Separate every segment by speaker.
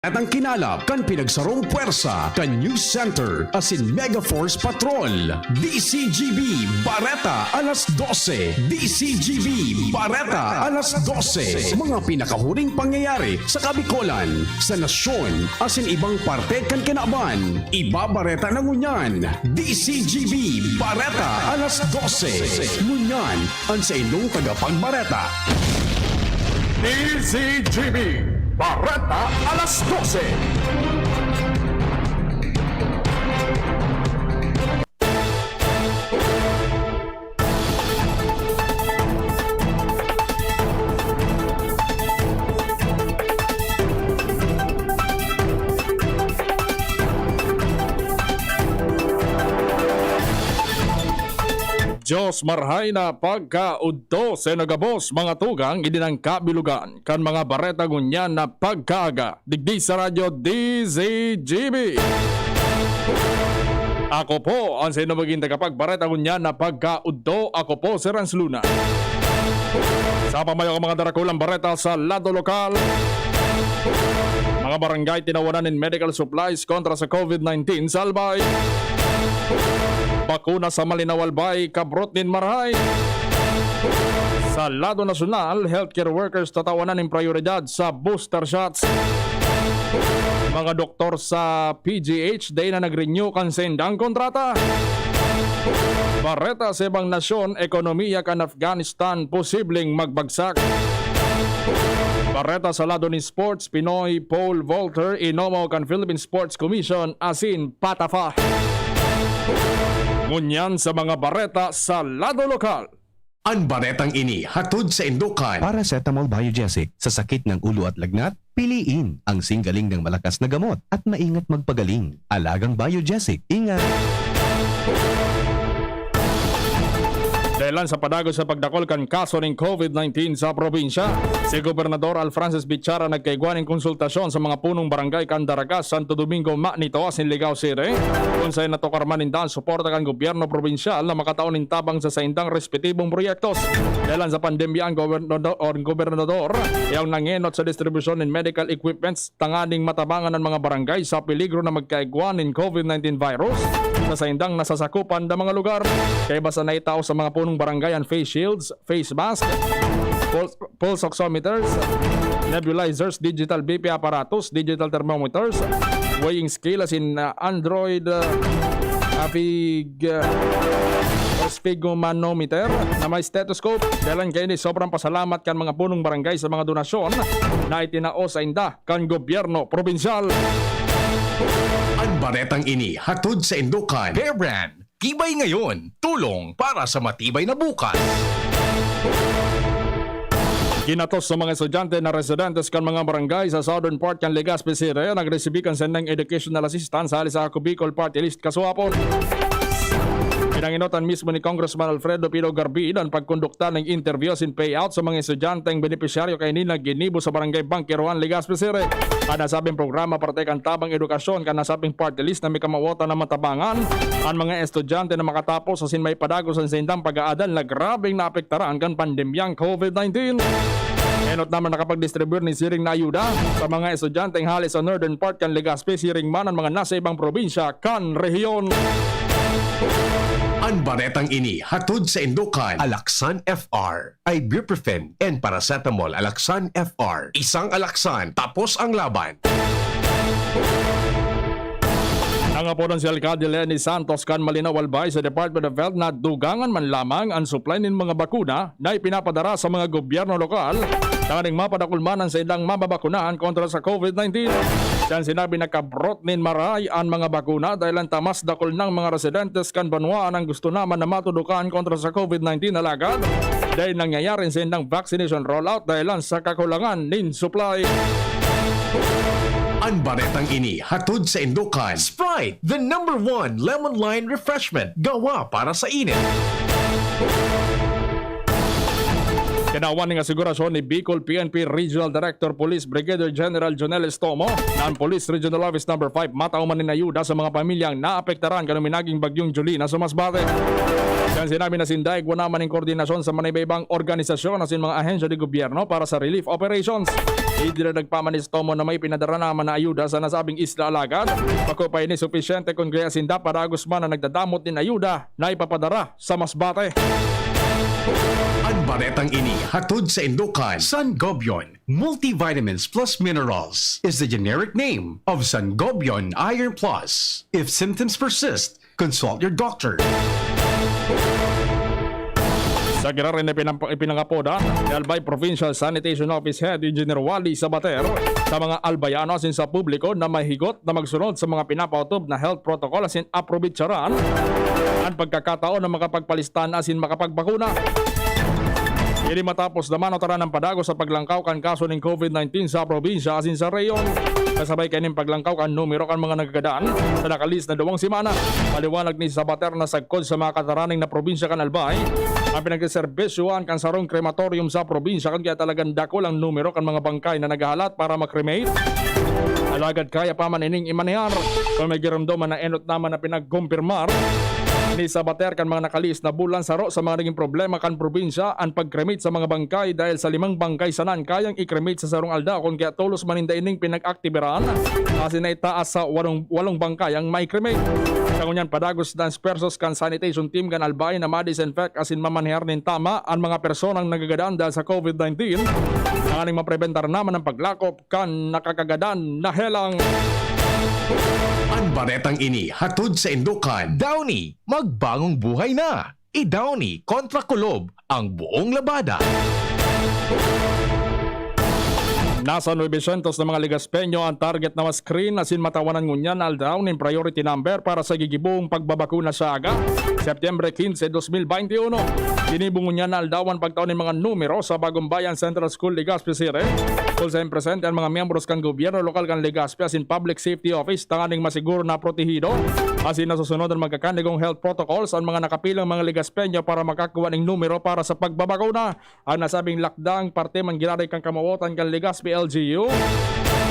Speaker 1: At ang kinalap kan pinagsarong puwersa kan News Center asin Megaforce Patrol. DZGB Bareta alas 12. DZGB Bareta alas 12. Mga pinakahuring pangyayari sa Kabikolan, sa nasyon asin ibang parte kan kinaban. Ibabareta na ngunyan. DZGB Bareta alas 12. Ngunyan ang sa inyong tagapagbareta.
Speaker 2: DZGB Bareta alas 12. Diyos marhay na pagkaudto sa nagabos mga tugang idinangka bilugan kan mga bareta ngunyan na pagkaaga digdi sa radyo DZGB. Ako po ang sino maging tagapagbareta ngunyan na pagkaudto. Ako po si Renz Luna. Sa pamayo ng mga darakulang bareta sa lado lokal, mga barangay tinawanan ng medical supplies kontra sa COVID-19 sa Albay. Bakuna sa Malinawal Bay, Kabrot din Marhay. Sa lado nasyonal, healthcare workers tatawanan ng prioridad sa booster shots. Mga doktor sa PGH day na nag-renew kan sendang kontrata. Bareta sa ibang nasyon, ekonomiya kan Afghanistan posibleng magbagsak. Bareta sa lado ni sports, Pinoy pole vaulter inomo kan Philippine Sports Commission asin patafa. Ngunyan sa mga bareta sa lado lokal.
Speaker 1: Ang baretang ini hatod sa Indukan.
Speaker 3: Paracetamol Biogesic sa sakit ng ulo at lagnat, piliin ang singgaling ng malakas na gamot at maingat magpagaling. Alagang Biogesic, ingat!
Speaker 2: Dahilan sa padagos sa pagdakol kan kaso ng COVID-19 sa probinsya, si Gobernador Alfrancis Bichara nagkaigwan ng konsultasyon sa mga punong barangay kan Daragas, Santo Domingo, Magnito, asin Ligao City. Kung sa'y natukarman nindan, suporta kan gobyerno probinsyal na makataon ng tabang sa saindang respetibong proyektos. Dahilan sa pandemya, ang gobernador yung nangenot sa distribusyon ng medical equipments tanganing matabangan ng mga barangay sa peligro na magkaigwan ng COVID-19 virus sa saindang nasasakupan ng mga lugar. Kaya basta naitao sa mga punong barangay ang face shields, face mask, pulse oximeters, nebulizers, digital BP apparatus, digital thermometers, weighing scale as in Android sphygmomanometer na may stethoscope. Dahilan kayo ni sobrang pasalamat kan mga punong barangay sa mga donasyon na itinao sa inda kan gobyerno probinsyal.
Speaker 1: Ang baretang ini hatod sa Indukan.
Speaker 4: Bear Brand, tibay ngayon, tulong para sa matibay na bukas.
Speaker 2: Ginatos sa mga estudyante na residentes kan mga barangay sa southern part kan Legazpi City nagresibi kan sendang educational assistance sa sa Bicol Party List kasuhapon. Pinanginotan mismo ni Congressman Alfredo Pino Garbin ang pagkondukta ng interview sin payout sa mga estudyanteng benepisyaryo kay nila ginibo sa barangay Bangkiruan, Legazpi City. Ang nasabing programa parte kan tabang edukasyon kan nasabing party list na may kamawota na matabangan ang mga estudyante na makatapos asin may padagos ang sindang pag-aadal na grabing naapektaran kan pandemyang COVID-19. Enot naman nakapag-distribute ni siring na ayuda sa mga estudyanteng hali sa northern part kan Legazpi, siring man ang mga nasa ibang probinsya kan rehiyon.
Speaker 1: Ang baretang ini hatod sa Indukan.
Speaker 4: Alaksan FR, ibuprofen and paracetamol. Alaksan FR, isang alaksan tapos ang laban.
Speaker 2: Nangaponan si Alcalde Lenny Santos kan Malinawal Bay sa Department of Health na dugangan man lamang ang supply ng mga bakuna na ipinapadara sa mga gobyerno lokal tanganing mapadakulmanan sa ilang mababakunahan kontra sa COVID-19. Diyan sinabi na kabrot nin maray ang mga bakuna dahil ang tamas dakol ng mga residentes kan Banwaan ang gusto naman na matudukan kontra sa COVID-19 alagad dahil nangyayari sa ilang vaccination rollout dahil sa kakulangan nin supply.
Speaker 1: Ang baretang ini hatod sa Indukan.
Speaker 4: Sprite, the #1 lemon lime refreshment, gawa para sa init.
Speaker 2: Kinawan ng asigurasyon ni Bicol PNP Regional Director Police Brigadier General Jonel Estomo na ang Police Regional Office No. 5 matauman ng ayuda sa mga pamilyang naapektaran kanong minaging bagyong Julie na sumasbate. Yan sinabi na sindaig wala man ng koordinasyon sa manibaybang organisasyon asin mga ahensya de gobyerno para sa relief operations. Hindi na nagpamanistomo na may pinadara naman na ayuda sa nasabing isla alagad. Pagkupay ni sufisyente kung kaya sinda para Guzman na nagdadamot din ayuda na ipapadara sa Masbate.
Speaker 4: Ang baretang ini hatod sa Indukan. Sangobion Multivitamins Plus Minerals is the generic name of Sangobion Iron Plus. If symptoms persist, consult your doctor.
Speaker 2: Sa kirarin na ipinangapoda ni Albay Provincial Sanitation Office Head Engineer Wally Sabater sa mga albayano asin sa publiko na mahigot na magsunod sa mga pinapautob na health protocol asin aprobitsaran ang pagkakataon na makapagpalistan asin makapagbakuna. Ini matapos naman otaran ng padago sa paglangkaw kan kaso ng COVID-19 sa probinsya asin sa reyon. Kasabay kaning paglangkaw kan numero kan mga nagagadaan sa nakalis na 2 semana. Paliwanag ni Sabater na sagkod sa mga kataraning na probinsya kan Albay ang pinagservisyoan kan sarong krematorium sa probinsya kan kaya talagang dako lang numero kan mga bangkay na naghahalat para makremate. Alagad kaya pa man ining imanihar kung may giramdaman na enot naman na pinagkumpirmar ni Sabater kan mga nakalis na bulan saro sa mga naging problema kan probinsya ang pagkremate sa mga bangkay dahil sa 5 bangkay sanan kayang i-cremate sa sarong alda kung kaya tulos maninda ining pinag-aktibiran kasi na itaas sa 8 bangkay ang may cremate. Sa ngunyan padagos ng persos kan sanitation team kan Albay na ma-disinfect asin mamanihar nin tama ang mga personang nagagadaan dahil sa COVID-19 ang aning maprebentar naman ng paglakop kan nakakagadan na helang.
Speaker 4: Ang baretang ini hatod sa Indukan.
Speaker 5: Downy, magbagong buhay na. I-Downy kontra kulob ang buong labada.
Speaker 2: Nasa 900 na mga Ligaspeño ang target na ma-screen asin matawanan ngunyan aldaw ng priority number para sa gigibong pagbabakuna sa aga. September 15, 2021. Dinibong ngunyan aldawan pagtaon ng mga numero sa Bagong Bayan Central School, Legazpi City. Kung saan presente ang mga miyembros kan gobyerno lokal kan Legazpi asin Public Safety Office tanganing masiguro na protehido. Asin nasusunod ang magkakandigong health protocols ang mga nakapilang mga Ligaspeño para makakuha ng numero para sa pagbabakuna. Ang nasabing lakdang parte man ginaray kang kamawotan kan Legazpi LGU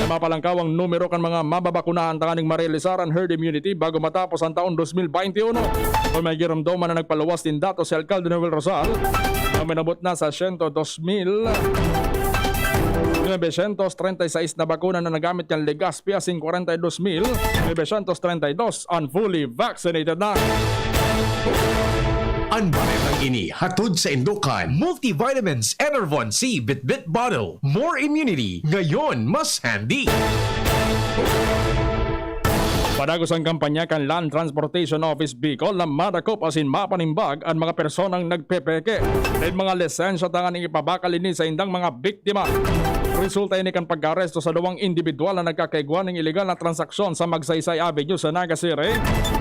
Speaker 2: na mapalangkaw ang numero kan mga mababakunahan tanganing marealisar ang herd immunity bago matapos ang taon 2021. Kung may giramdaman na nagpaluwas din dato si Alcalde Noel Rosal na minabot na sa 102,936 na bakuna na nagamit ng Legazpi asin 42,932 ang fully vaccinated na.
Speaker 4: Ang baretang ini hatod sa Indukan.
Speaker 5: Multivitamins Enervon C Bit-Bit Bottle.
Speaker 4: More immunity, ngayon mas handy.
Speaker 2: Padagos ang kampanya kan Land Transportation Office Bicol na madakop asin mapanimbag ang mga personang nagpepeke at mga lisensya tanganing ipabakal ini sa indang mga biktima. Resulta ini kan pag-aresto sa 2 individual na nagkakaigwan ng illegal na transaksyon sa Magsaysay Avenue sa Naga City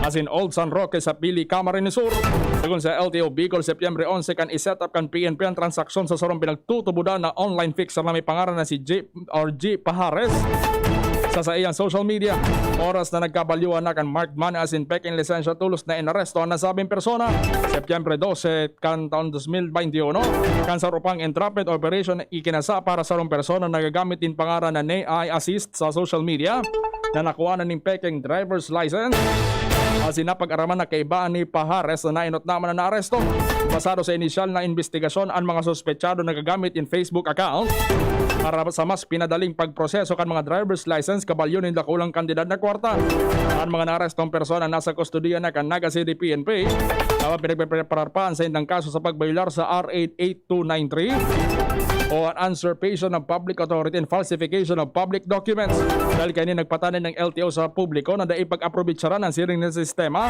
Speaker 2: asin Old San Roque sa Pili, Camarines Sur. Segun sa LTO Bicol, September 11 kan iset up kan PNP ang transaksyon sa sarong pinagtutubudan na online fixer na may pangalan na si G Pajares sa iyang social media. Oras na nagkabalyuan na kan marked money asin peking lisensya tulos na inaresto ang nasabing persona. September 12 kan taon 2021 kan sarupang entrapment operation ikinasa para sa sarong persona nagagamit din pangalan na AI assist sa social media na nakuha na ng peking driver's license. Asin napag-araman na kaibaan ni Pajares na nainot naman na naaresto. Basado sa inisyal na investigasyon ang mga sospechado na gagamit in Facebook account para sa mas pinadaling pagproseso kan mga driver's license kabalyon ng dakulang kandidad na kwarta. Ang mga naarestong persona nasa kustodiya na kan Naga City PNP habang pinagprepararpaan sa indang kaso sa pagbayular sa R88293 o an usurpation of public authority and falsification of public documents. Dahil kayo nagpatanin ng LTO sa publiko na daig pag-aprobitsaran ang siring ng sistema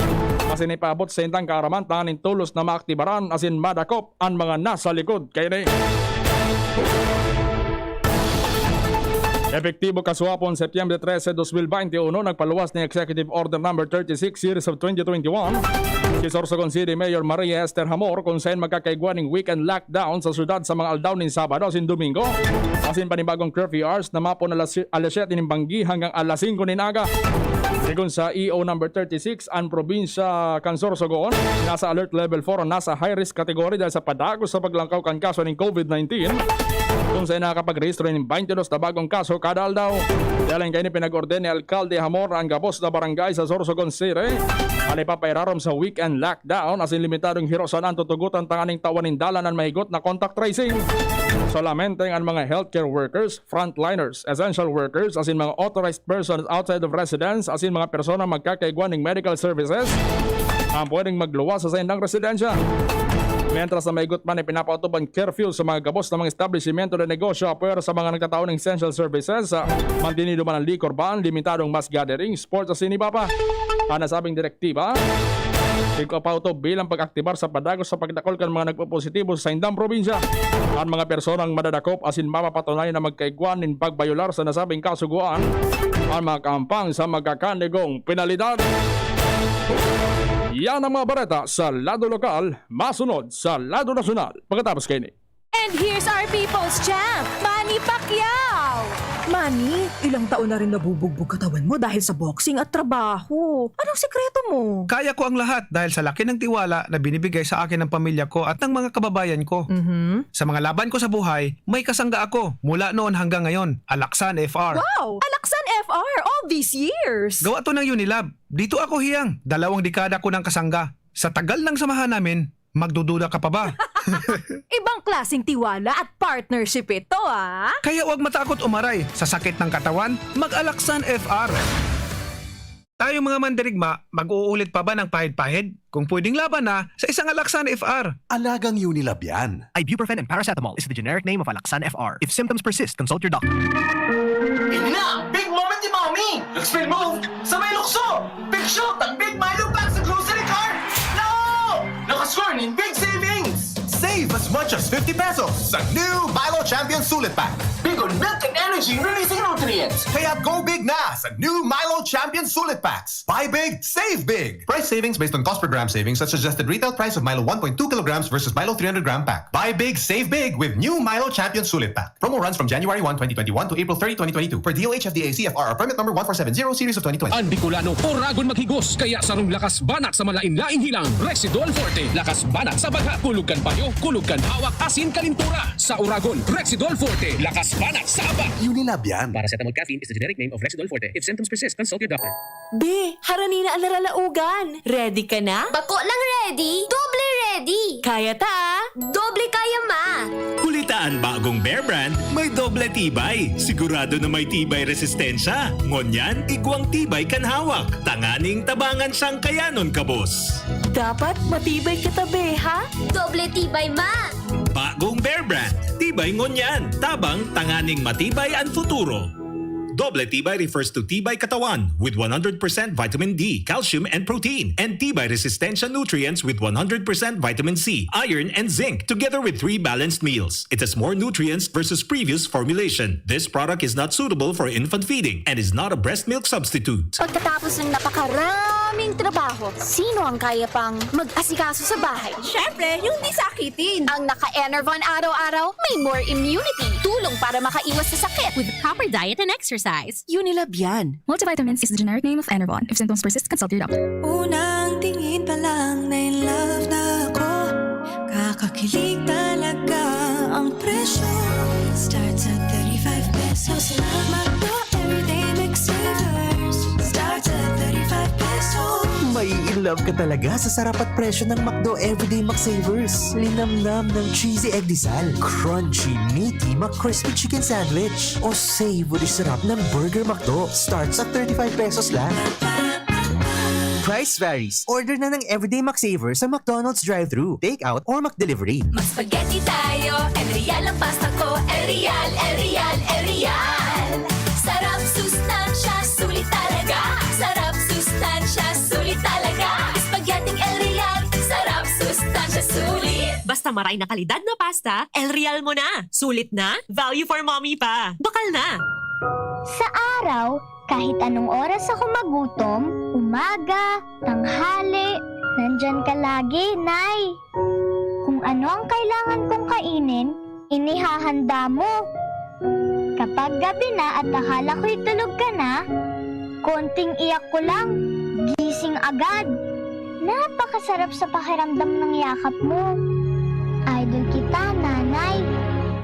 Speaker 2: asin ipaabot sa indang kaaraman tanganin tulos na maaktibaran asin madakop ang mga nasa likod kayo ni. Epektibo kaswapon September 13, 2021, nagpaluwas ni Executive Order No. 36 Series of 2021 si Sorsogon City Mayor Maria Esther Hamor kung saan magkakaigwa ng weekend lockdown sa syudad sa mga aldaw ng Sabado asin Domingo asin panibagong curfew hours na mapon alas 7 ng Banggi hanggang alas 5 ng Naga. Sigun sa EO No. 36, ang probinsya kan Sorsogon nasa alert level 4 o nasa high risk category dahil sa padagos sa paglangkaw kan kaso ng COVID-19. kung saan nakakapag-rehistro ng 22 na bagong kaso kada aldaw. Dahil kayo ni pinag-orden ni Alcalde Hamor ang gabos na barangay sa Sorsogon City. Ano ipapayrarom sa weekend lockdown as in limitadong hirosan ang tutugutan tanganing tawanin dalan ng mahigot na contact tracing. Solamente ang mga healthcare workers, frontliners, essential workers as in mga authorized persons outside of residence as in mga persona magkakaigwan ng medical services ang pwedeng magluwas sa indang residensya. Mientras na mahigot man ay pinapautuban curfew sa mga gabos ng mga establishmento na negosyo pero sa mga nagtataon ng essential services, mantinido man ang liquor ban, limitadong mass gathering, sports at siniba pa. Ang nasabing direktiba, ipapauto bilang pag-aktibar sa padagos sa pagdakol kan mga nagpopositibo sa indang probinsya. Ang mga personang madadakop asin mapapatunay na magkaigwan ng pagbayular sa nasabing kasuguan, ang mga kampang sa magkakanigong penalidad. Yan ang mga bareta sa lado lokal, masunod sa lado nasyonal. Pagkatapos kayo ni.
Speaker 6: And here's our people's champ, Manny Pacquiao! Manny, ilang taon na rin nabubugbog katawan mo dahil sa boxing at trabaho. Anong sikreto mo?
Speaker 7: Kaya ko ang lahat dahil sa laki ng tiwala na binibigay sa akin ng pamilya ko at ng mga kababayan ko. Sa mga laban ko sa buhay, may kasangga ako mula noon hanggang ngayon, Alaksan FR.
Speaker 6: Wow! Alaksan FR all these years!
Speaker 7: Gawa to ng Unilab. Dito ako hiyang, 2 dekada ko ng kasangga. Sa tagal ng samahan namin, magdududa ka pa ba?
Speaker 6: Ibang klaseng tiwala at partnership ito, ah!
Speaker 7: Kaya huwag matakot umaray. Sa sakit ng katawan, mag-Alaksan FR. Tayo mga mandirigma, mag-uulit pa ba ng pahid-pahid? Kung pwedeng laban na, sa isang Alaksan FR.
Speaker 8: Alagang Unilab yan.
Speaker 9: Ibuprofen and paracetamol is the generic name of Alaksan FR. If symptoms persist, consult your doctor.
Speaker 10: Hindi na! Big moment ni Mommy! Spin move! Sa may lukso! Big shot ang Big Milo pack sa grocery cart! No! Nakascore ng big savings!
Speaker 8: Save as much as 50 pesos sa new Milo Champion Sulit Pack.
Speaker 10: Big on milk and energy releasing nutrients!
Speaker 8: Kaya go big na sa new Milo Champion Sulit Packs. Buy big, save big. Price savings based on cost per gram savings at suggested retail price of Milo 1.2 kilograms versus Milo 300 gram pack. Buy big, save big with new Milo Champion Sulit Pack. Promo runs from January 1, 2021 to April 30, 2022 per DOH FDA CFR permit number 1470 series of 2020.
Speaker 11: Ang Bicolano, oragon maghigos, kaya sarong lakas banat sa malain-laing hilang. Rexidol Forte, lakas banat sa baga, kulugkan payo, kulugkan hawak, asin kalintura. Sa oragon, Rexidol Forte, lakas banat sa aba.
Speaker 8: Unilab yan.
Speaker 11: Paracetamol caffeine is the generic name of Rexidol Forte. If symptoms persist, consult your doctor.
Speaker 6: Be, harani na ang naralaugan. Ready ka na?
Speaker 12: Bako lang ready, doble ready.
Speaker 6: Kaya ta?
Speaker 12: Doble kaya ma.
Speaker 13: Kulitaan bagong Bear Brand, may doble tibay. Sigurado na may tibay resistensya. Ngonyan, igwang tibay kan hawak. Tanganing tabangan siyang kayanon kabos.
Speaker 6: Dapat matibay ka tabi, ha?
Speaker 12: Doble tibay ma.
Speaker 13: Bagong Bear Brand, tibay ngonyan. Tabang tanganing matibay ang futuro. Doble tibay refers to tibay katawan with 100% vitamin D, calcium, and protein, and tibay resistensya nutrients with 100% vitamin C, iron, and zinc, together with 3 balanced meals. It has more nutrients versus previous formulation. This product is not suitable for infant feeding and is not a breast milk substitute.
Speaker 12: Pagkatapos ng napakaraming trabaho, sino ang kaya pang mag-asikaso sa bahay?
Speaker 6: Siyempre, yung di sakitin.
Speaker 12: Ang naka-Enervon araw-araw, may more immunity. Tulong para makaiwas sa sakit.
Speaker 14: With proper diet and exercise.
Speaker 6: Unilab yan.
Speaker 14: Multivitamins is the generic name of Enervon. If symptoms persist, consult your doctor.
Speaker 6: Unang tingin pa lang na in love na ako. Kakakilig talaga ang presyo. Starts at 35 pesos lang. Magdo everyday mix savers. Starts at 35 pesos.
Speaker 15: May in love ka talaga sa sarap at presyo ng McDo Everyday McSavers. Linamnam ng cheesy egg disal, crunchy, meaty McCrispy chicken sandwich, o savory sarap ng Burger McDo. Starts at 35 pesos lang. Price varies. Order na ng Everyday McSavers sa McDonald's drive-thru, take-out, or McDelivery.
Speaker 6: Mag-spaghetti tayo, El Real ang pasta ko. El Real, El Real, El Real. Sarap, sustansya, sulit talaga. Sarap, sustansya, sulit talaga. Spaghetti El Real, sarap, sustansya, sulit.
Speaker 14: Basta maray na kalidad na pasta, El Real mo na. Sulit na, value for mommy pa. Bakal na.
Speaker 12: Sa araw, kahit anong oras ako magutom, umaga, tanghali, nandyan ka lagi, Nay. Kung ano ang kailangan kong kainin, inihahanda mo. Kapag gabi na at akala ko'y tulog ka na, konting iyak ko lang, gising agad. Napakasarap sa pakiramdam ng yakap mo. Idol kita, Nanay.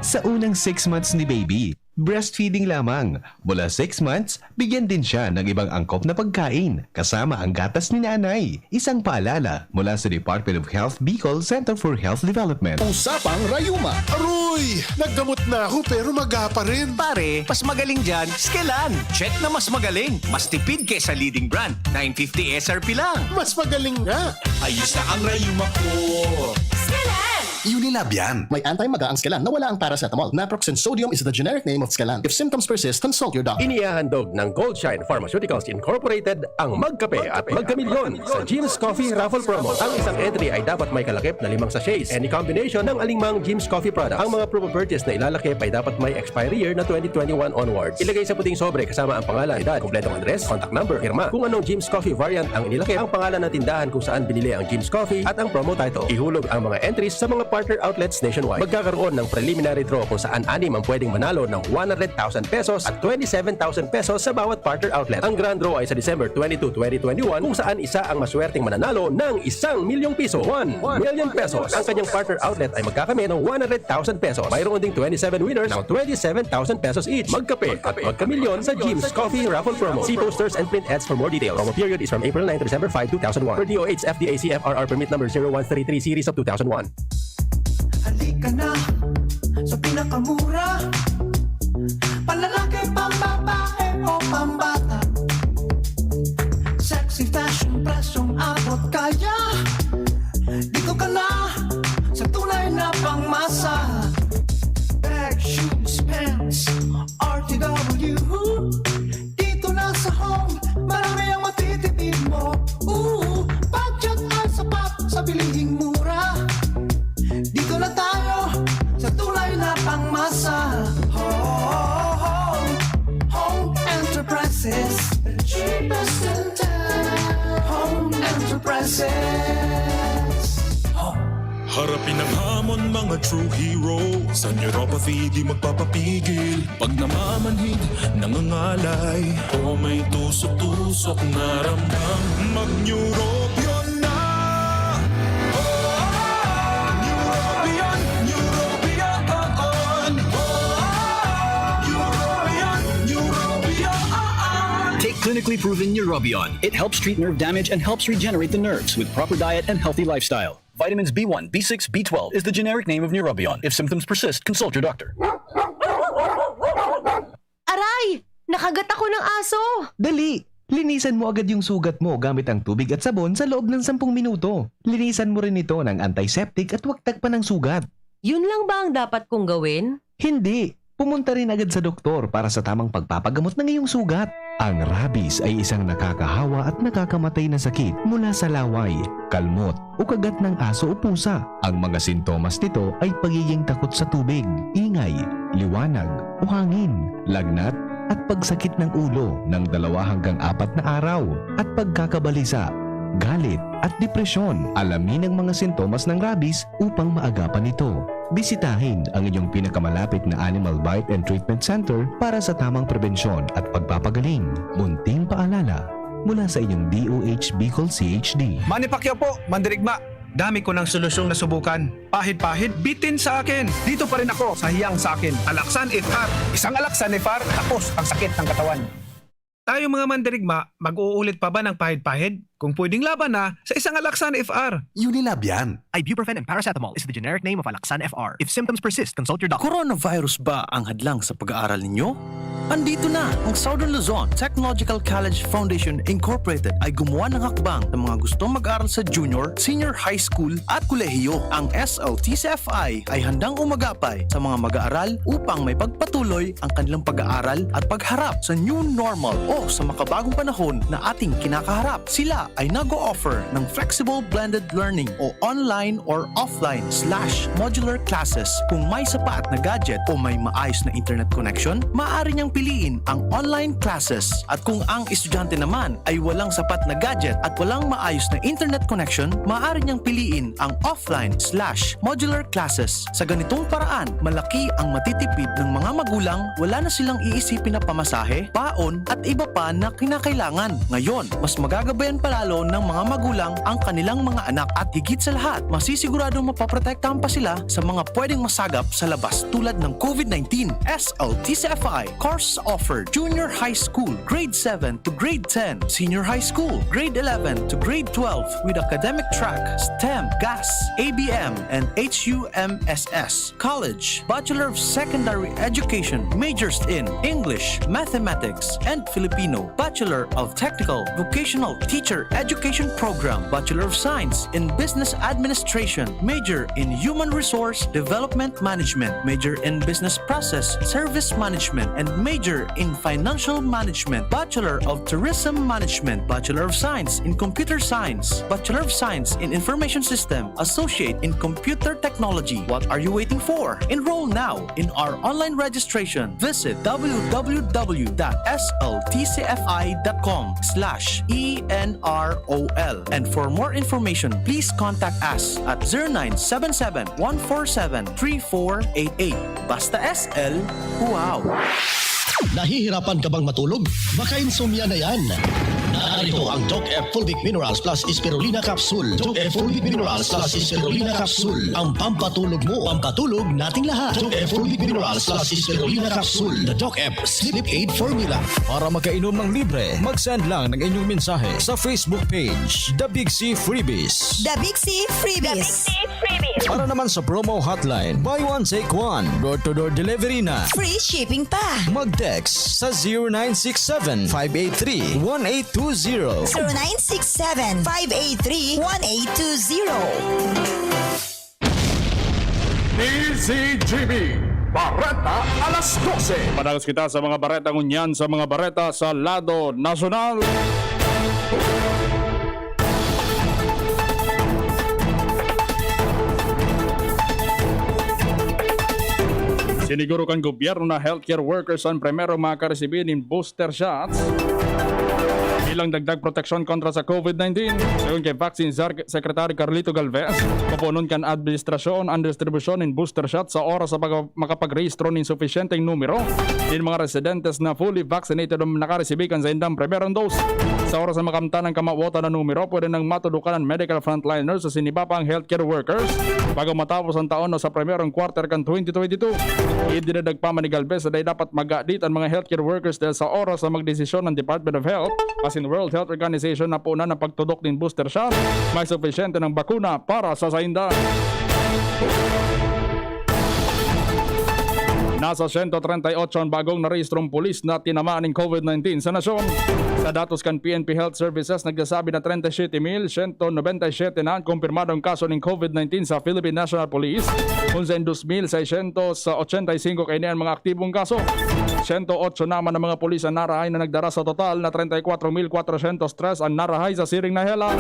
Speaker 3: sa unang 6 months ni baby. Breastfeeding lamang. Mula 6 months, bigyan din siya ng ibang angkop na pagkain kasama ang gatas ni nanay. Isang paalala mula sa Department of Health Bicol Center for Health Development.
Speaker 1: Usapang Rayuma.
Speaker 16: Aroy! Naggamot na ako pero maga pa rin.
Speaker 17: Pare, mas magaling dyan, Skelan. Check na mas magaling. Mas tipid kesa leading brand. 950 SRP lang.
Speaker 16: Mas magaling nga.
Speaker 17: Ayos na ang Rayuma ko.
Speaker 14: Skelan!
Speaker 18: Unilab yan. May anti-maga ang Skelan na wala ang paracetamol. Naproxen sodium is the generic name of Skelan. If symptoms persist, consult your doctor.
Speaker 19: Inihahandog ng Goldshine Pharmaceuticals Incorporated ang Magkape at Magkamilyon sa Jim's Coffee Raffle Promo. Ang isang entry ay dapat may kalakip na 5 sachets. Any combination ng alingmang Jim's Coffee products. Ang mga promo purchase na ilalakip ay dapat may expiry year na 2021 onwards. Ilagay sa puting sobre kasama ang pangalan, edad, kompletong address, contact number, firma. Kung anong Jim's Coffee variant ang inilakip, ang pangalan ng tindahan kung saan binili ang Jim's Coffee at ang promo title. Ihulog ang mga entries sa mga partner outlets nationwide. Magkakaroon ng preliminary draw kung saan 6 ang pwedeng manalo ng 100,000 pesos at 27,000 pesos sa bawat partner outlet. Ang grand draw ay sa December 22, 2021 kung saan isa ang maswerteng mananalo ng 1,000,000 piso. 1 million pesos. Ang kanyang partner outlet ay magkakamit ng 100,000 pesos. Mayroon ding 27 winners ng 27,000 pesos each. Magkape at magkamilyon sa Jim's Coffee Raffle Promo. See posters and print ads for more details. Promo period is from April 9 to December 5, 2001. Per DOH FDA CFRR permit number 0133 series of 2001.
Speaker 6: Halika na sa pinakamura, panlalaki, pambabae o pambata. Sexy fashion, presyong abot kaya. Dito ka na sa tunay na pangmasa. Bag, shoes, pants, RTW. Dito na sa home, marami ang matitipid mo. Budget ay sapat sa bilihing mura. Dito na tayo sa tunay na pangmasa. Home Enterprises, the cheapest in town. Home Enterprises.
Speaker 20: Harapin ang hamon, mga true hero. Sa neuropathy di magpapapigil. Pag namamanhid, nangangalay, o may tusok-tusok na ramdam, mag-neurobion na. Neurobion, Neurobion on. Neurobion, Neurobion.
Speaker 21: Take clinically proven Neurobion. It helps treat nerve damage and helps regenerate the nerves with proper diet and healthy lifestyle. Vitamins B1, B6, B12 is the generic name of Neurobion. If symptoms persist, consult your doctor.
Speaker 14: Aray! Nakagat ako ng aso!
Speaker 3: Dali! Linisan mo agad yung sugat mo gamit ang tubig at sabon sa loob ng 10 minuto. Linisan mo rin ito ng antiseptic at huwag tagpan ng sugat.
Speaker 14: Yun lang ba ang dapat kong gawin?
Speaker 3: Hindi! Pumunta rin agad sa doktor para sa tamang pagpapagamot ng iyong sugat. Ang rabies ay isang nakakahawa at nakakamatay na sakit mula sa laway, kalmot o kagat ng aso o pusa. Ang mga sintomas nito ay pagiging takot sa tubig, ingay, liwanag o hangin, lagnat at pagsakit ng ulo ng 2 hanggang 4 na araw at pagkakabalisa, galit at depresyon. Alamin ang mga sintomas ng rabies upang maagapan ito. Bisitahin ang inyong pinakamalapit na Animal Bite and Treatment Center para sa tamang probensyon at pagpapagaling. Munting paalala mula sa inyong DOH Bicol CHD.
Speaker 7: Manny Pacquiao po, Mandirigma. Dami ko ng solusyong nasubukan. Pahid-pahid, bitin sa akin. Dito pa rin ako sa hiyang sa akin. Alaksan FR. Isang Alaksan FR, tapos ang sakit ng katawan. Tayo mga Mandirigma, mag-uulit pa ba ng pahid-pahid? Kung pwedeng laban na sa isang Alaksan FR.
Speaker 18: Unilab yan.
Speaker 9: Ibuprofen and paracetamol is the generic name of Alaksan FR. If symptoms persist, consult your doctor.
Speaker 22: Coronavirus ba ang hadlang sa pag-aaral ninyo? Andito na ang Southern Luzon Technological College Foundation Incorporated ay gumawa ng hakbang ng mga gustong mag-aral sa junior, senior high school at kolehiyo. Ang SLTCFI ay handang umagapay sa mga mag-aaral upang may pagpatuloy ang kanilang pag-aaral at pagharap sa new normal o sa makabagong panahon na ating kinakaharap. Sila ay nag-o-offer ng flexible blended learning o online or offline/modular classes. Kung may sapat na gadget o may maayos na internet connection, maaari niyang piliin ang online classes. At kung ang estudyante naman ay walang sapat na gadget at walang maayos na internet connection, maaari niyang piliin ang offline/modular classes. Sa ganitong paraan, malaki ang matitipid ng mga magulang, wala na silang iisipin na pamasahe, paon at iba pa na kinakailangan. Ngayon, mas magagabayan pa lalong ng mga magulang ang kanilang mga anak at higit sa lahat, masisiguradong mapaprotektahan pa sila sa mga pwedeng masagap sa labas tulad ng COVID-19. SLTCFI course offered Junior High School, Grade 7 to Grade 10, Senior High School, Grade 11 to Grade 12 with academic track, STEM, GAS, ABM, and HUMSS. College, Bachelor of Secondary Education, majors in English, Mathematics, and Filipino. Bachelor of Technical Vocational Teacher Education Program, Bachelor of Science in Business Administration, major in Human Resource Development Management, major in Business Process Service Management, and major in Financial Management. Bachelor of Tourism Management, Bachelor of Science in Computer Science, Bachelor of Science in Information System, Associate in Computer Technology. What are you waiting for? Enroll now in our online registration. Visit www.sltcfi.com/ENROL. And for more information, please contact us at 0977-147-3488. Basta SL, wow!
Speaker 4: Nahihirapan ka bang matulog? Baka insomnia na yan. Narito ang Doc F Fulvic Minerals Plus Spirulina Capsule. Doc F Fulvic Minerals Plus Spirulina Capsule. Ang pampatulog mo, pampatulog nating lahat. Doc F Fulvic Minerals Plus Spirulina Capsule. The Doc F Sleep Aid Formula.
Speaker 1: Para makainom ng libre, mag-send lang ng inyong mensahe sa Facebook page, The Big C Freebies.
Speaker 6: The Big C Freebies.
Speaker 1: Para naman sa promo hotline, buy one take one, door-to-door delivery na.
Speaker 6: Free shipping pa.
Speaker 1: Mag-text sa 0967-583-1820.
Speaker 6: 0967-583-1820.
Speaker 2: DZGB Bareta alas 12. Padagos kita sa mga Bareta ngunyan sa mga Bareta sa lado nasyonal. Siniguro kan gobyerno na healthcare workers ang primero makaresibin ng booster shots bilang dagdag proteksyon kontra sa COVID-19. Sayon kay Vaccine Secretary Carlito Galvez, pupunon kan administrasyon ang distribusyon ng booster shot sa oras sa makapag-rehistro ng sufficienteng numero ng mga residentes na fully vaccinated o nakaresibi kan sa indang primerong dose. Sa oras na makamta ng kamawota na numero, pwede nang matudukan ng medical frontliners sa sinibapang healthcare workers bago matapos ang taon o sa primerong quarter kan 2022. Idinagdag pa man ni Galvez na dapat mag-audit ang mga healthcare workers dahil sa oras na magdesisyon ng Department of Health as in World Health Organization na puna ng pagtudok ng booster shot, may sufisyente ng bakuna para sa sainda. Nasa 138 ang bagong narehistrong pulis na tinamaan ng COVID-19 sa nasyon. Sa datos kan PNP Health Services, nagsasabi na 37,197 na ang kumpirmadong kaso ng COVID-19 sa Philippine National Police. Kung sa 2,685 kayo na ang mga aktibong kaso. 108 naman ng mga pulis ang narahay na nagdara sa total na 34,403 ang narahay sa siring na helang.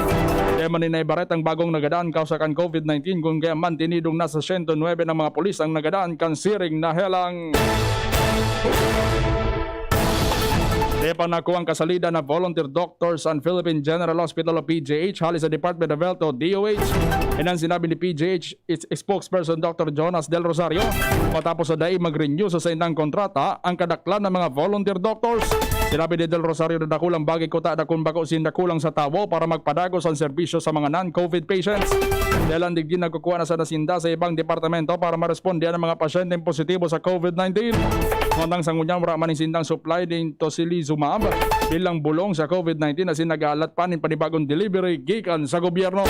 Speaker 2: Kaya maninay Baret ang bagong nagadaan kausa kan COVID-19 kung kaya man tinidong nasa 109 ng mga pulis ang nagadaan kan siring na helang. Depa nakuha ang kasalida na volunteer doctors ang Philippine General Hospital o PGH halis sa Department of Health o DOH. Yan ang sinabi ni PGH its spokesperson Dr. Jonas Del Rosario matapos sa dai mag-renew sa indang kontrata ang kadaklan ng mga volunteer doctors. Sinabi ni Del Rosario na dakulang bagay kuta dakong bako sindakulang sa tawo para magpadagos ang serbisyo sa mga non-COVID patients. Dahil ang digdi nagkukuha na sa nasinda sa ibang departamento para maresponde ang mga pasyenteng positibo sa COVID-19. Ngondang sangunyang wala man sindang supply din tocilizumab bilang bulong sa COVID-19 na sinagalat pa ng panibagong delivery gikan sa gobyerno.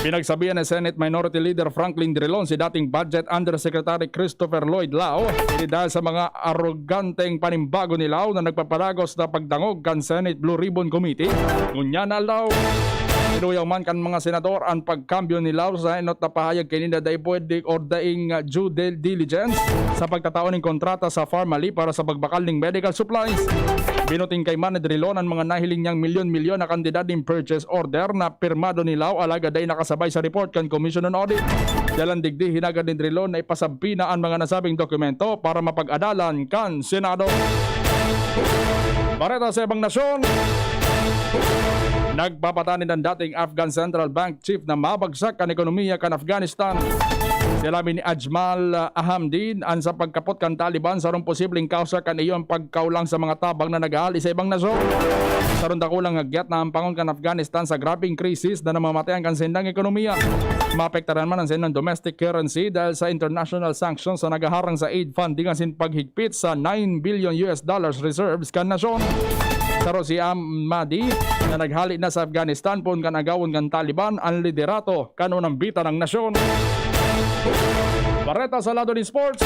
Speaker 2: Pinagsabihan ni Senate Minority Leader Franklin Drilon si dating Budget Undersecretary Christopher Lloyd Lao dahil sa mga arroganteng panimbago ni Lao na nagpapadagos na pagdangog kan Senate Blue Ribbon Committee. Ngunya na Lao. Pinuyang man kan mga senador ang pagkambyo ni Lao sa inot na pahayag kanina dahil pwede or daing due diligence sa pagtataon ng kontrata sa Pharmali para sa pagbakal ng medical supplies. Binuting kay Man Drilon ang mga nahiling niyang milyon-milyon na kandidad ng purchase order na pirmado ni Lao alaga dahil nakasabay sa report kan Commission on Audit. Dalang digdi hinagad ni Drilon na ipasabpi na ang mga nasabing dokumento para mapag-adalan kan Senado. Bareta sa ibang nasyon. Nagpapatanin ng dating Afghan Central Bank Chief na mabagsak ang ekonomiya kan Afghanistan. Silabi ni Ajmal Ahamdin ang sa pagkapot kan Taliban sarong posibleng kausa kan iyon pagkaulang sa mga tabang na nag-aali sa ibang nasyon. Sarong dakulang agyat na ang pangon kan Afghanistan sa grabing krisis na namamatayan kan sendang ekonomiya. Maapektaran man ang sendang domestic currency dahil sa international sanctions sa nagaharang sa aid funding asin paghigpit sa $9 billion reserves kan nasyon. Saro si Ahmadi na naghali na sa Afghanistan pun kan agawon kan Taliban ang liderato kanunang bita ng nasyon. Bareta sa lado ni sports.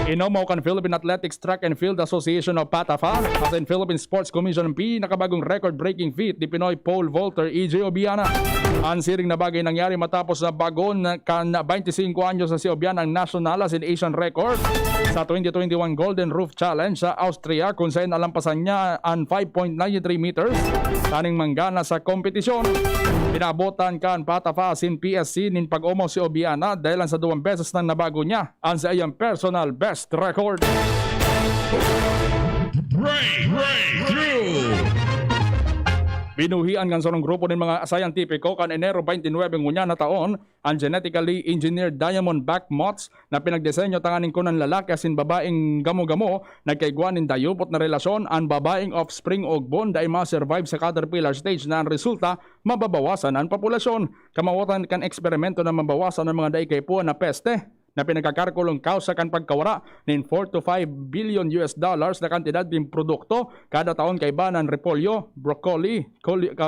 Speaker 2: Inomo kan Philippine Athletics Track and Field Association of PATAFA at in Philippine Sports Commission pinakabagong record-breaking feat ni Pinoy pole vaulter EJ Obiana. Ang siring na bagay nangyari matapos na bagon kan 25 anyos na si Obiana ang national as in Asian record sa 2021 Golden Roof Challenge sa Austria kung saan nalampasan niya ang 5.93 meters taning manggana sa kompetisyon. Pinabotan kan PATAFA sin PSC nin pag-umaw si Obiana dahil sa 2 beses nang nabago niya ang sa iyang personal best record. Binuhian kan sa grupo ng mga scientifico kan Enero 29 ngunya na taon ang genetically engineered diamond back moths na pinagdesenyo tanganin ko ng lalaki asin babaeng gamo-gamo nagkaiguan ng dayupot na relasyon ang babaeng offspring og bond ay ma-survive sa caterpillar stage na ang resulta mababawasan ang populasyon. Kamawatan kan eksperimento na mabawasan ang mga daikaypuan na peste na pinagkakarkulong kausa kan pagkawara nin 4 to 5 billion na kantidad din produkto kada taon kay banan repolyo, broccoli,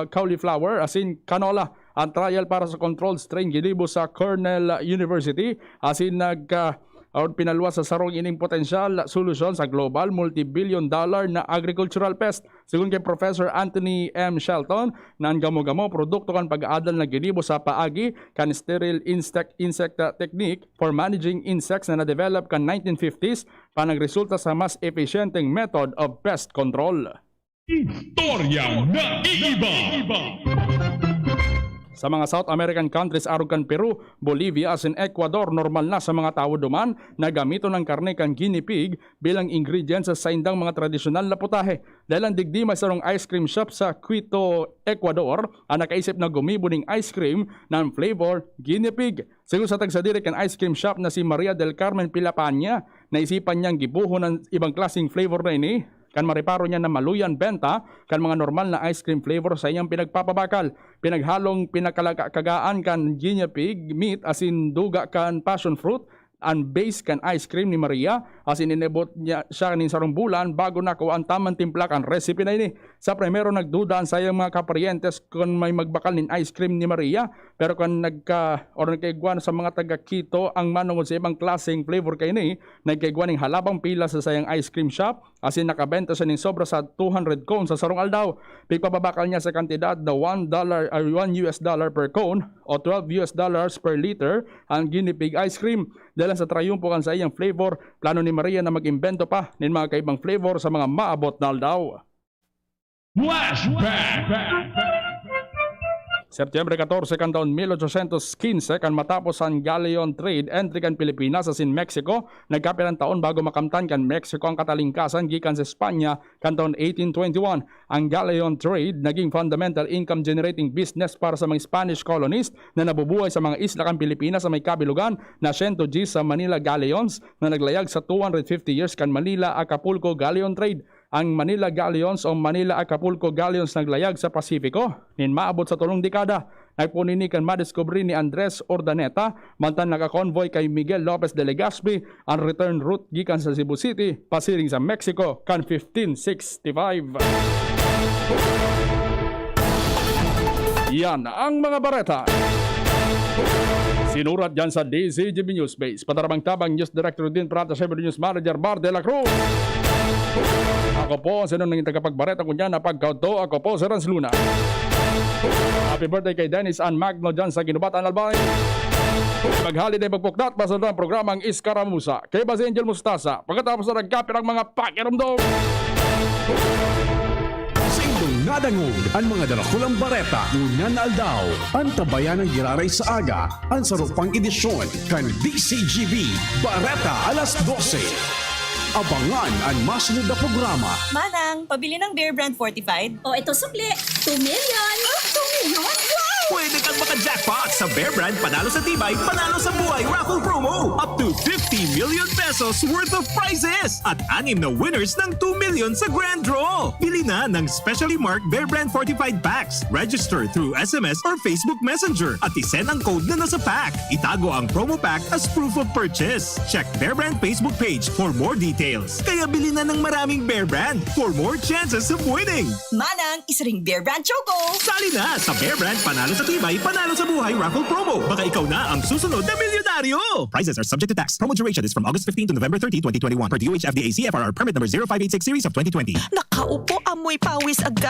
Speaker 2: cauliflower asin canola. Ang trial para sa controlled strain gilibo sa Cornell University asin pinalwa sa sarong ining potensyal solusyon sa global multi-billion-dollar na agricultural pest. Sigun kay Professor Anthony M. Shelton, na ang gamo-gamo produkto kan pag-aadal na ginibo sa paagi kan sterile insect technique for managing insects na na-develop kan 1950s pa nagresulta sa mas efficienteng method of pest control.
Speaker 1: Istorya na iiba.
Speaker 2: Sa mga South American countries arog kan Peru, Bolivia as in Ecuador, normal na sa mga tao duman na gamito ng karne kan guinea pig bilang ingredient sa indang mga tradisyonal na putahe. Dahil ang digdima sa rong ice cream shop sa Quito, Ecuador, ang nakaisip na gumibo ng ice cream ng flavor guinea pig. Sigur sa tagsadiri kan ice cream shop na si Maria del Carmen Pilapanya, naisipan niyang gibuho ng ibang klaseng flavor na ini. Kan mariparo niya na maluyan benta kan mga normal na ice cream flavor sa iyang pinagpapabakal. Pinaghalong pinakakagaan kan guinea pig meat asin duga kan passion fruit ang base kan ice cream ni Maria asin inebot niya siya nin sarong bulan bago nako ang tamang timpla kan recipe na ini. Sa primero nagduda ang sayang mga kaparientes kung may magbakal nin ice cream ni Maria pero kung nagkaiguan sa mga taga Quito ang manungod sa ibang klaseng flavor kay ni nagkaiguan ning halabang pila sa sayang ice cream shop asin nakabenta siya ning sobra sa 200 cones sa sarong aldaw. Pagpapabakal niya sa kantidad na $1 per cone o $12 per liter ang guinea pig ice cream. Dahil sa trayumpo kan sa iyang flavor, plano ni Maria na mag-imbento pa ng mga kaibang flavor sa mga maabot na aldaw.
Speaker 1: Flashback.
Speaker 2: September 14 kan taon 1815 kan matapos ang galleon trade entry kan Pilipinas sa Mexico, nagkapilang taon bago makamtan kan Mexico ang katalingkasan gikan sa Espanya kan taon 1821. Ang galleon trade naging fundamental income generating business para sa mga Spanish colonies na nabubuhay sa mga isla kan Pilipinas sa may kabilugan na 100 Gs sa Manila galleons na naglayag sa 250 years kan Manila-Acapulco galleon trade. Ang Manila Galleons o Manila-Acapulco Galleons naglayag sa Pasifiko nin maabot sa 3 dekada. Nagpunini kan madiscovery ni Andres Urdaneta mantan naka-convoy kay Miguel Lopez de Legazpi ang return route gikan sa Cebu City pasiring sa Mexico kan 1565. Yan ang mga bareta. Sinurat dyan sa DZGB News Base. Patarabang-tabang News Director din Prata 7 News Manager Bar de la Cruz. Ako po, sino nang tagapagbareta ko dyan na pagkauto. Ako po, si Renz Luna. Happy birthday kay Dennis Ann Magno dyan sa Ginubatan Albay. Mag-holiday pagpukdat, pasod ang programang Iskaramusa. Kay Bas Angel Mustasa. Pagkatapos na nagkapit ang mga pakiramdom.
Speaker 1: Sindong nadangog ang mga dalakulang bareta ngunyan na aldaw. Ang tabayan ng giraray sa aga. Ang sarupang edisyon kan DCGB Bareta alas 12. Abangan ang masunod na programa.
Speaker 5: Manang, pabili ng Beer Brand Fortified.
Speaker 10: O ito sukli, 2 million.
Speaker 5: 2 million? Wow!
Speaker 17: Pwede kang
Speaker 13: jackpot sa Bear Brand Panalo sa Tibay, Panalo sa Buhay raffle promo. Up to 50 million pesos worth of prizes at 6 na winners ng 2 million sa grand draw. Bili na ng specially marked Bear Brand fortified packs. Register through SMS or Facebook Messenger at isend ang code na nasa pack. Itago ang promo pack as proof of purchase. Check Bear Brand Facebook page for more details. Kaya bili na ng maraming Bear Brand for more chances of winning.
Speaker 5: Manang, isa ring Bear Brand Choco.
Speaker 13: Sali na sa Bear Brand Panalo sa Tibay, Panalo sa Buhay raffle promo. Baka ikaw na ang susunod na milyonaryo. Prizes are subject to tax. Promo duration is from August 15 to November 30, 2021 per DOH FDA CFRR permit number 0586 series of 2020.
Speaker 5: Nakaupo, amoy pawis agad.